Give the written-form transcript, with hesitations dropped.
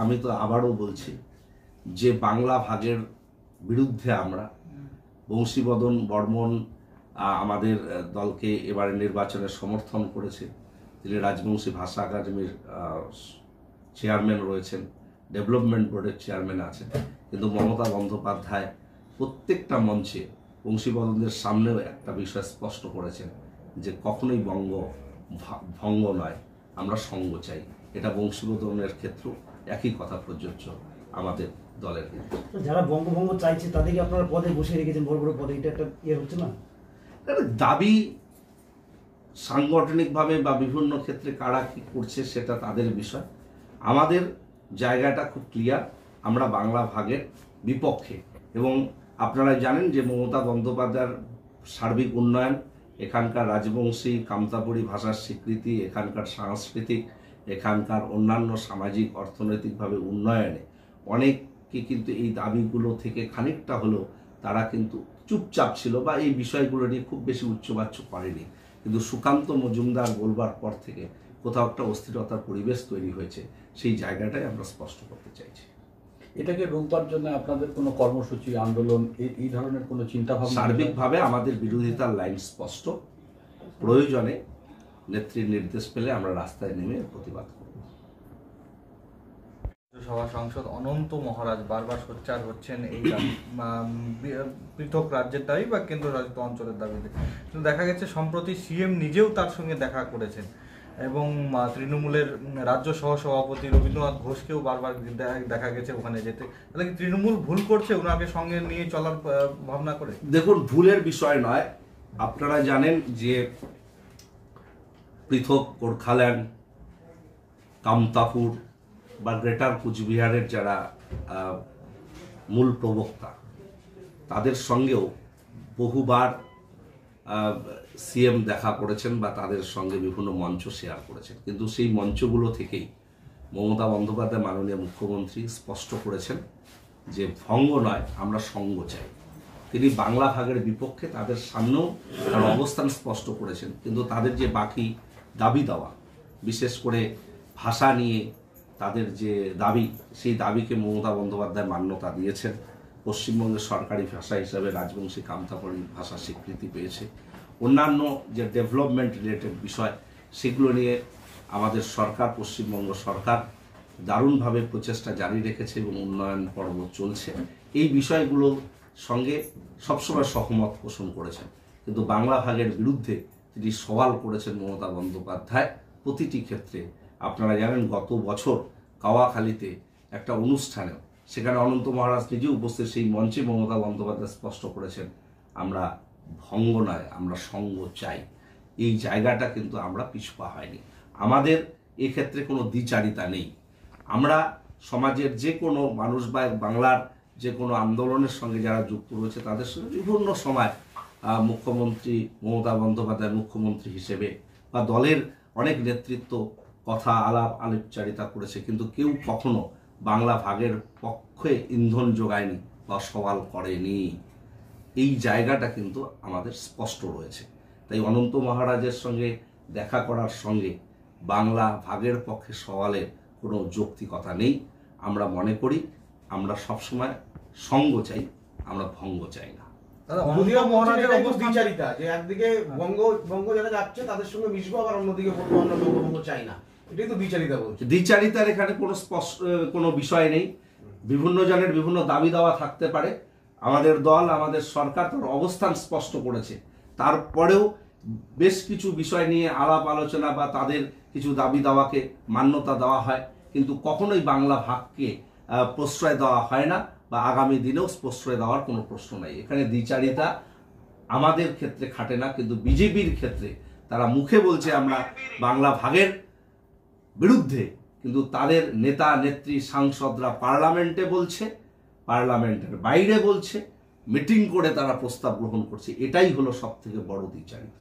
আমি তো আবারও বলছি যে বাংলা ভাগের বিরুদ্ধে আমরা বংশীবদন বর্মন আমাদের দলকে এবারে নির্বাচনে সমর্থন করেছে। তিনি রাজবংশী ভাষা একাডেমির চেয়ারম্যান রয়েছেন, ডেভেলপমেন্ট বোর্ডের চেয়ারম্যান আছেন, কিন্তু মমতা বন্দ্যোপাধ্যায় প্রত্যেকটা মঞ্চে বংশীবদনদের সামনেও একটা বিষয় স্পষ্ট করেছেন যে কখনোই ভঙ্গ নয়, আমরা সঙ্গ চাই। এটা বংশীবদনের ক্ষেত্রেও একই কথা প্রযোজ্য আমাদের দলের ক্ষেত্রে। যারা বঙ্গভঙ্গ চাইছে তাদেরকে আপনারা পদে বসিয়ে রেখেছেন, বড় বড় পদে, এটা একটা হচ্ছে না? দাবি সাংগঠনিকভাবে বা বিভিন্ন ক্ষেত্রে কারা কি করছে সেটা তাদের বিষয়। আমাদের জায়গাটা খুব ক্লিয়ার, আমরা বাংলা ভাগের বিপক্ষে। এবং আপনারা জানেন যে মমতা বন্দ্যোপাধ্যায়ের সার্বিক উন্নয়ন, এখানকার রাজবংশী কামতাপুরী ভাষার স্বীকৃতি, এখানকার সাংস্কৃতিক, এখানকার অন্যান্য সামাজিক অর্থনৈতিকভাবে উন্নয়নে অনেককে কিন্তু এই দাবিগুলো থেকে খানিকটা হলেও তারা কিন্তু চুপচাপ ছিল বা এই বিষয়গুলো নিয়ে খুব বেশি উচ্চবাচ্য করেনি। কিন্তু সুকান্ত মজুমদার বলবার পর থেকে কোথাও একটা অস্থিরতার পরিবেশ তৈরি হয়েছে, সেই জায়গাটাই আমরা স্পষ্ট করতে চাইছি। এটাকে রোকবার জন্য আপনাদের কোনো কর্মসূচি, আন্দোলন, এই ধরনের কোনো চিন্তাভাবনা? সার্বিকভাবে আমাদের বিরোধিতার লাইন স্পষ্ট, প্রয়োজনে নেত্রীর নির্দেশ পেলে আমরা রাস্তায় নেমে প্রতিবাদ করব। সভা সাংসদ অনন্ত মহারাজ বারবার সোচ্চার হচ্ছেন এই পৃথক রাজ্যের দাবি বা কেন্দ্রশাসিত অঞ্চলের দাবিতে। কিন্তু দেখা গেছে সম্প্রতি সিএম নিজেও তার সঙ্গে দেখা করেছেন এবং তৃণমূলের রাজ্য সহসভাপতি রবীন্দ্রনাথ ঘোষকেও বারবার দেখা গেছে ওখানে যেতে। তাহলে কি তৃণমূল ভুল করছে ওনাকে সঙ্গে নিয়ে চলার ভাবনা করে? দেখুন, ভুলের বিষয় নয়। আপনারা জানেন যে পৃথক গোর্খাল্যান্ড, কামতাপুর বা গ্রেটার কুচবিহারের যারা মূল প্রবক্তা, তাদের সঙ্গেও বহুবার সিএম দেখা করেছেন বা তাদের সঙ্গে বিভিন্ন মঞ্চ শেয়ার করেছেন। কিন্তু সেই মঞ্চগুলো থেকেই মমতা বন্দ্যোপাধ্যায় মাননীয় মুখ্যমন্ত্রী স্পষ্ট করেছেন যে ভঙ্গ নয়, আমরা সঙ্গ চাই। তিনি বাংলা ভাগের বিপক্ষে, তাদের সামনেও তার অবস্থান স্পষ্ট করেছেন। কিন্তু তাদের যে বাকি দাবি দেওয়া, বিশেষ করে ভাষা নিয়ে তাদের যে দাবি, সেই দাবিকে মমতা বন্দ্যোপাধ্যায় মান্যতা দিয়েছেন। পশ্চিমবঙ্গের সরকারি ভাষা হিসাবে রাজবংশী কামতাপুরী ভাষা স্বীকৃতি পেয়েছে। অন্যান্য যে ডেভেলপমেন্ট রিলেটেড বিষয়, সেগুলো নিয়ে আমাদের সরকার, পশ্চিমবঙ্গ সরকার দারুণভাবে প্রচেষ্টা জারি রেখেছে এবং উন্নয়ন পর্ব চলছে। এই বিষয়গুলোর সঙ্গে সবসময় সহমত পোষণ করেছেন। কিন্তু বাংলা ভাগের বিরুদ্ধে তিনি সওয়াল করেছেন মমতা বন্দ্যোপাধ্যায় প্রতিটি ক্ষেত্রে। আপনারা জানেন গত বছর কাওয়াখালীতে একটা অনুষ্ঠানে, সেখানে অনন্ত মহারাজ নিজে উপস্থিত, সেই মঞ্চে মমতা বন্দ্যোপাধ্যায় স্পষ্ট করেছেন আমরা ভঙ্গ নয়, আমরা সঙ্গ চাই। এই জায়গাটা কিন্তু আমরা পিছপা হয়নি। আমাদের এক্ষেত্রে কোনো দ্বিচারিতা নেই। আমরা সমাজের যে কোনো মানুষ বা বাংলার যে কোনো আন্দোলনের সঙ্গে যারা যুক্ত রয়েছে তাদের সঙ্গে বিভিন্ন সময় মুখ্যমন্ত্রী মমতা বন্দ্যোপাধ্যায় মুখ্যমন্ত্রী হিসেবে বা দলের অনেক নেতৃত্ব কথা আলাপচারিতা করেছে, কিন্তু কেউ কখনো বাংলা ভাগের পক্ষে ইন্ধন যোগায়নি বা সওয়াল করেনি। এই জায়গাটা কিন্তু আমাদের স্পষ্ট রয়েছে। তাই অনন্ত মহারাজের সঙ্গে দেখা করার সঙ্গে বাংলা ভাগের পক্ষে সওয়ালের কোনো যৌক্তিকতা নেই। আমরা মনে করি আমরা সবসময় সঙ্গ চাই, আমরা ভঙ্গ চাই না। একদিকে বঙ্গ যারা যাচ্ছে তাদের সঙ্গে মিশবো, আবার অন্যদিকে বলবো আমরা বঙ্গভঙ্গ চাই না, এটাই তো দ্বিচারিতা বলছে। দ্বিচারিতার এখানে কোনো বিষয় নেই। বিভিন্ন জনের বিভিন্ন দাবি দাওয়া থাকতে পারে। আমাদের দল, আমাদের সরকার তার অবস্থান স্পষ্ট করেছে। তারপরেও বেশ কিছু বিষয় নিয়ে আলাপ আলোচনা বা তাদের কিছু দাবি দাওয়াকে মান্যতা দেওয়া হয়, কিন্তু কখনোই বাংলা ভাগকে প্রশ্রয় দেওয়া হয় না বা আগামী দিনেও প্রশ্রয় দেওয়ার কোনো প্রশ্ন নাই। এখানে দ্বিচারিতা আমাদের ক্ষেত্রে খাটে না, কিন্তু বিজেপির ক্ষেত্রে তারা মুখে বলছে আমরা বাংলা ভাগের বিরুদ্ধে, কিন্তু তাদের নেতা নেত্রী সাংসদরা পার্লামেন্টে বলছে, পার্লামেন্টের বাইরে বলছে, মিটিং করে তারা প্রস্তাব গ্রহণ করছে। এটাই হলো সব থেকে বড় দ্বিচারিতা।